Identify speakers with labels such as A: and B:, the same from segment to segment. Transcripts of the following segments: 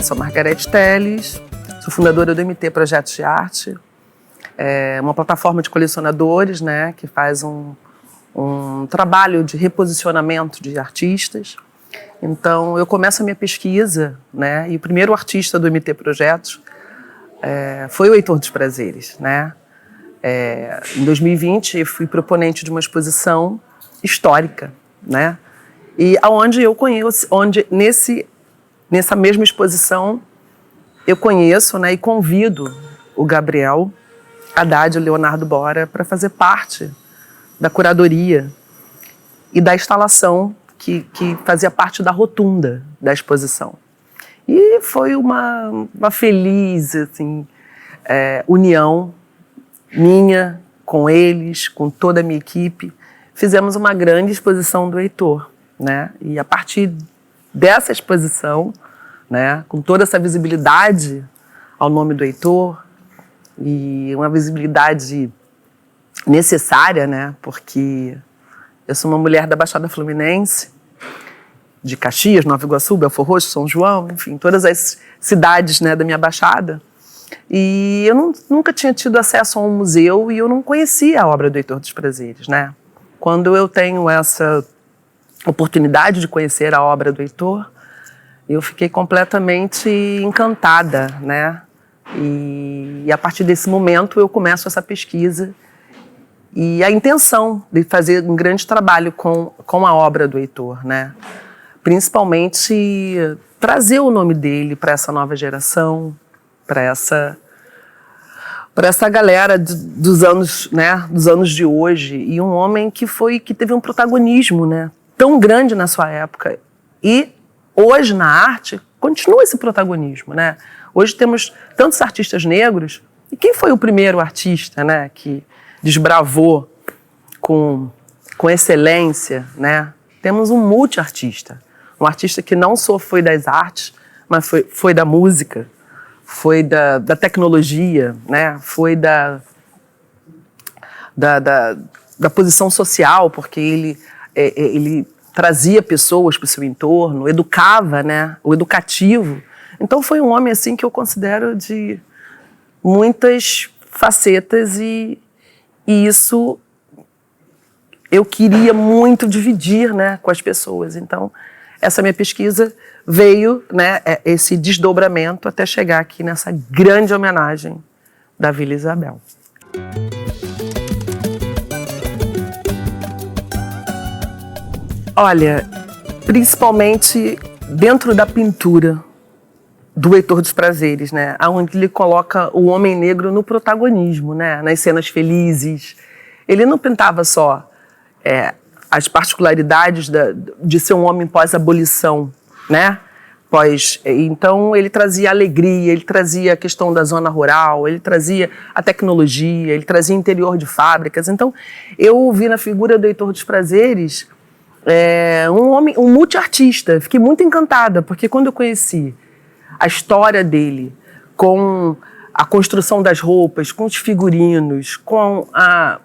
A: Sou Margarete Teles, sou fundadora do MT Projetos de Arte, uma plataforma de colecionadores, né, que faz um trabalho de reposicionamento de artistas. Então, eu começo a minha pesquisa, né, e o primeiro artista do MT Projetos foi o Heitor dos Prazeres, né. Em 2020, eu fui proponente de uma exposição histórica, né, e aonde eu conheço, nessa mesma exposição, eu conheço, né, e convido o Gabriel Haddad e o Leonardo Bora para fazer parte da curadoria e da instalação que fazia parte da rotunda da exposição. E foi uma feliz assim, união minha com eles, com toda a minha equipe. Fizemos uma grande exposição do Heitor, né? E a partir dessa exposição, né, com toda essa visibilidade ao nome do Heitor, e uma visibilidade necessária, né, porque eu sou uma mulher da Baixada Fluminense, de Caxias, Nova Iguaçu, Belfor Roxo, São João, enfim, todas as cidades, né, da minha Baixada, e eu nunca tinha tido acesso a um museu e eu não conhecia a obra do Heitor dos Prazeres, né. Quando eu tenho essa oportunidade de conhecer a obra do Heitor, eu fiquei completamente encantada, né? E a partir desse momento eu começo essa pesquisa e a intenção de fazer um grande trabalho com a obra do Heitor, né? Principalmente trazer o nome dele para essa nova geração, para essa galera dos anos, né? Dos anos de hoje, e um homem que teve um protagonismo, né, tão grande na sua época, e hoje na arte continua esse protagonismo, né? Hoje temos tantos artistas negros, e quem foi o primeiro artista, né, que desbravou com excelência, né? Temos um multiartista, um artista que não só foi das artes, mas foi da música, foi da tecnologia, né? Foi da posição social, porque ele trazia pessoas para o seu entorno, educava, né, o educativo. Então foi um homem assim que eu considero de muitas facetas e isso eu queria muito dividir, né, com as pessoas. Então essa minha pesquisa veio, né, esse desdobramento até chegar aqui nessa grande homenagem da Vila Isabel. Olha, principalmente dentro da pintura do Heitor dos Prazeres, né, onde ele coloca o homem negro no protagonismo, né, nas cenas felizes. Ele não pintava só as particularidades de ser um homem pós-abolição, né? Então ele trazia alegria, ele trazia a questão da zona rural, ele trazia a tecnologia, ele trazia interior de fábricas. Então eu vi na figura do Heitor dos Prazeres um homem, um multiartista. Fiquei muito encantada, porque quando eu conheci a história dele, com a construção das roupas, com os figurinos, com a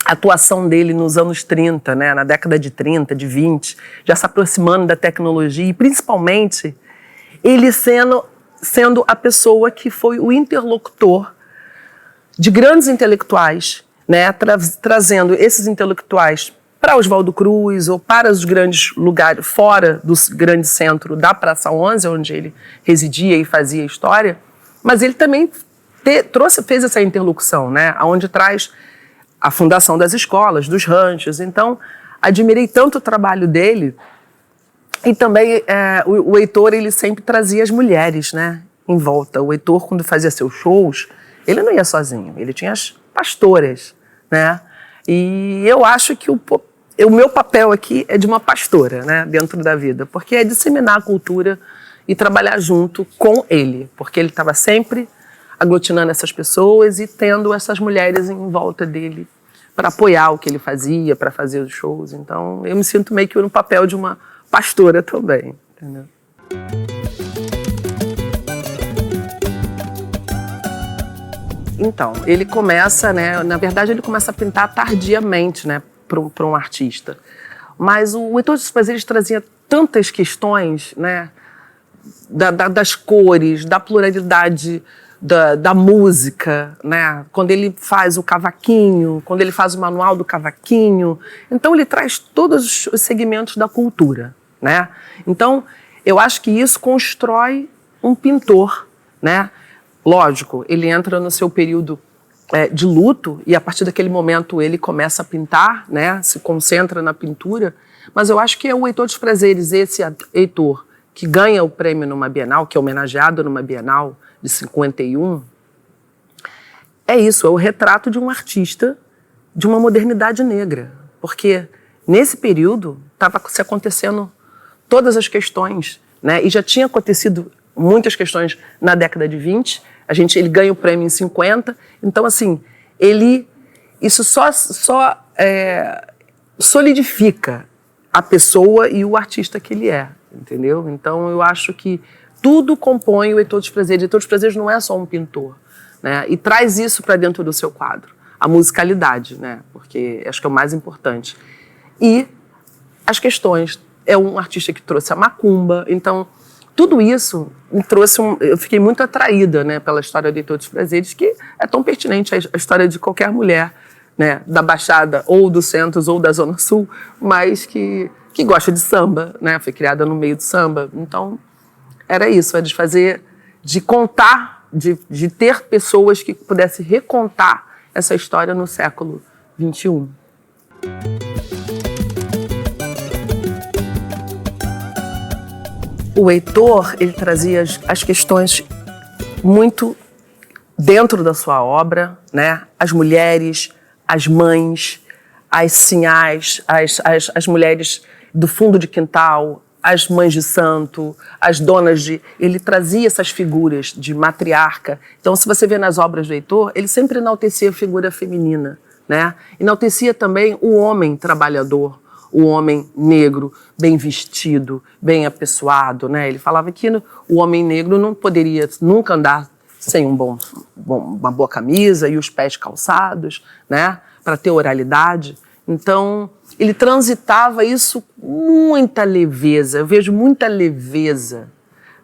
A: atuação dele nos anos 30, né, na década de 30, de 20, já se aproximando da tecnologia, e principalmente ele sendo a pessoa que foi o interlocutor de grandes intelectuais, né, trazendo esses intelectuais para Oswaldo Cruz ou para os grandes lugares, fora do grande centro da Praça 11, onde ele residia e fazia história, mas ele também fez essa interlocução, né, onde traz a fundação das escolas, dos ranchos. Então, admirei tanto o trabalho dele. E também o Heitor, ele sempre trazia as mulheres, né, em volta. O Heitor, quando fazia seus shows, ele não ia sozinho, ele tinha as pastoras, né? E eu acho que o meu papel aqui é de uma pastora, né, dentro da vida, porque é disseminar a cultura e trabalhar junto com ele, porque ele estava sempre aglutinando essas pessoas e tendo essas mulheres em volta dele para apoiar o que ele fazia, para fazer os shows. Então, eu me sinto meio que no papel de uma pastora também, entendeu? Então, ele começa, né, na verdade ele começa a pintar tardiamente, né, para um artista. Mas o Heitor dos Prazeres trazia tantas questões, né, das cores, da pluralidade da música, né? Quando ele faz o cavaquinho, quando ele faz o manual do cavaquinho. Então, ele traz todos os segmentos da cultura, né? Então, eu acho que isso constrói um pintor, né? Lógico, ele entra no seu período de luto e, a partir daquele momento, ele começa a pintar, né? Se concentra na pintura. Mas eu acho que é o Heitor dos Prazeres, esse Heitor que ganha o prêmio numa Bienal, que é homenageado numa Bienal de 51, é isso, é o retrato de um artista de uma modernidade negra. Porque nesse período estava se acontecendo todas as questões, né? E já tinha acontecido muitas questões na década de 20, ele ganha o prêmio em 50, então assim, isso só solidifica a pessoa e o artista que ele é, entendeu? Então eu acho que tudo compõe o Heitor dos Prazeres. O Heitor dos Prazeres não é só um pintor, né? E traz isso para dentro do seu quadro. A musicalidade, né? Porque acho que é o mais importante. E as questões. É um artista que trouxe a macumba. Então, tudo isso me trouxe eu fiquei muito atraída, né, pela história do Heitor dos Prazeres, que é tão pertinente à história de qualquer mulher, né, da Baixada, ou do Centro, ou da Zona Sul, mas que gosta de samba, né? Foi criada no meio do samba. Então, era isso, de contar, de ter pessoas que pudessem recontar essa história no século XXI. O Heitor, ele trazia as questões muito dentro da sua obra, né? As mulheres, as mães, as sinhás, as mulheres do fundo de quintal, as mães de santo, as donas de... Ele trazia essas figuras de matriarca. Então, se você vê nas obras do Heitor, ele sempre enaltecia a figura feminina, né? Enaltecia também o homem trabalhador, o homem negro, bem vestido, bem apessoado, né? Ele falava que o homem negro não poderia nunca andar sem uma boa camisa e os pés calçados, né? Para ter oralidade. Então, ele transitava isso com muita leveza. Eu vejo muita leveza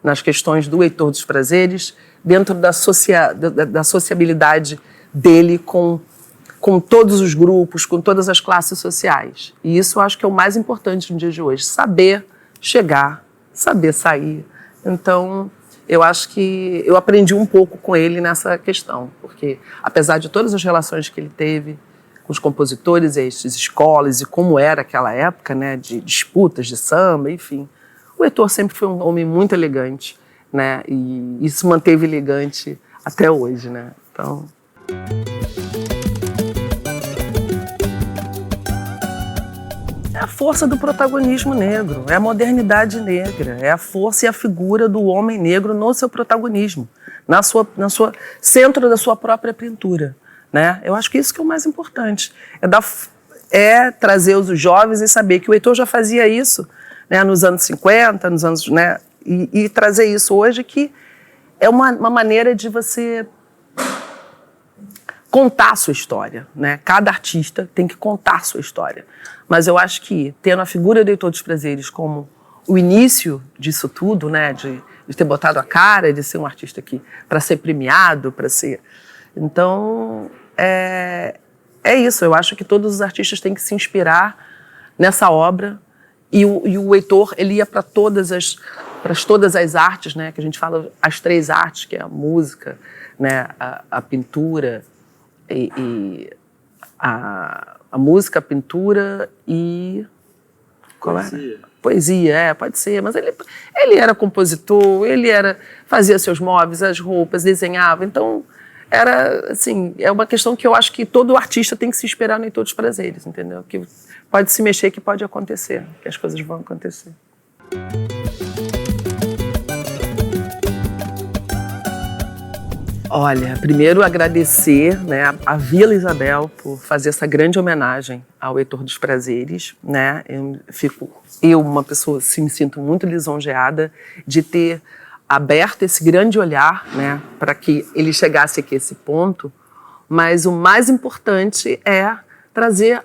A: nas questões do Heitor dos Prazeres, dentro da sociabilidade dele com todos os grupos, com todas as classes sociais. E isso eu acho que é o mais importante no dia de hoje. Saber chegar, saber sair. Então, eu acho que eu aprendi um pouco com ele nessa questão, porque apesar de todas as relações que ele teve com os compositores e as escolas e como era aquela época, né, de disputas de samba, enfim, o Heitor sempre foi um homem muito elegante, né, e isso manteve elegante até hoje, né. Então... É a força do protagonismo negro, é a modernidade negra, é a força e a figura do homem negro no seu protagonismo, centro da sua própria pintura, né? Eu acho que isso que é o mais importante, é trazer os jovens e saber que o Heitor já fazia isso, né, nos anos 50, nos anos, né, e trazer isso hoje, que é uma maneira de você contar a sua história, né? Cada artista tem que contar a sua história. Mas eu acho que, tendo a figura do Heitor dos Prazeres como o início disso tudo, né? De ter botado a cara, de ser um artista para ser premiado, para ser... Então, é isso. Eu acho que todos os artistas têm que se inspirar nessa obra. E o Heitor, ele ia para todas as artes, né? Que a gente fala as três artes, que é a música, né? A pintura... E a música, a pintura e... Poesia. Poesia, pode ser. Mas ele era compositor, fazia seus móveis, as roupas, desenhava. Então, era, assim, é uma questão que eu acho que todo artista tem que se inspirar no Heitor dos Prazeres, entendeu? Que pode se mexer, que pode acontecer, que as coisas vão acontecer. Olha, primeiro agradecer, né, a Vila Isabel por fazer essa grande homenagem ao Heitor dos Prazeres, né? Uma pessoa, me sinto muito lisonjeada de ter aberto esse grande olhar, né, para que ele chegasse aqui a esse ponto. Mas o mais importante é trazer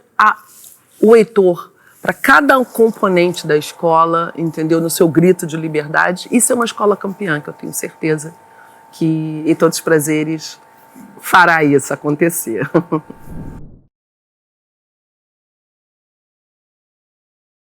A: o Heitor para cada componente da escola, entendeu? No seu grito de liberdade. Isso é uma escola campeã, que eu tenho certeza que Heitor dos Prazeres fará isso acontecer.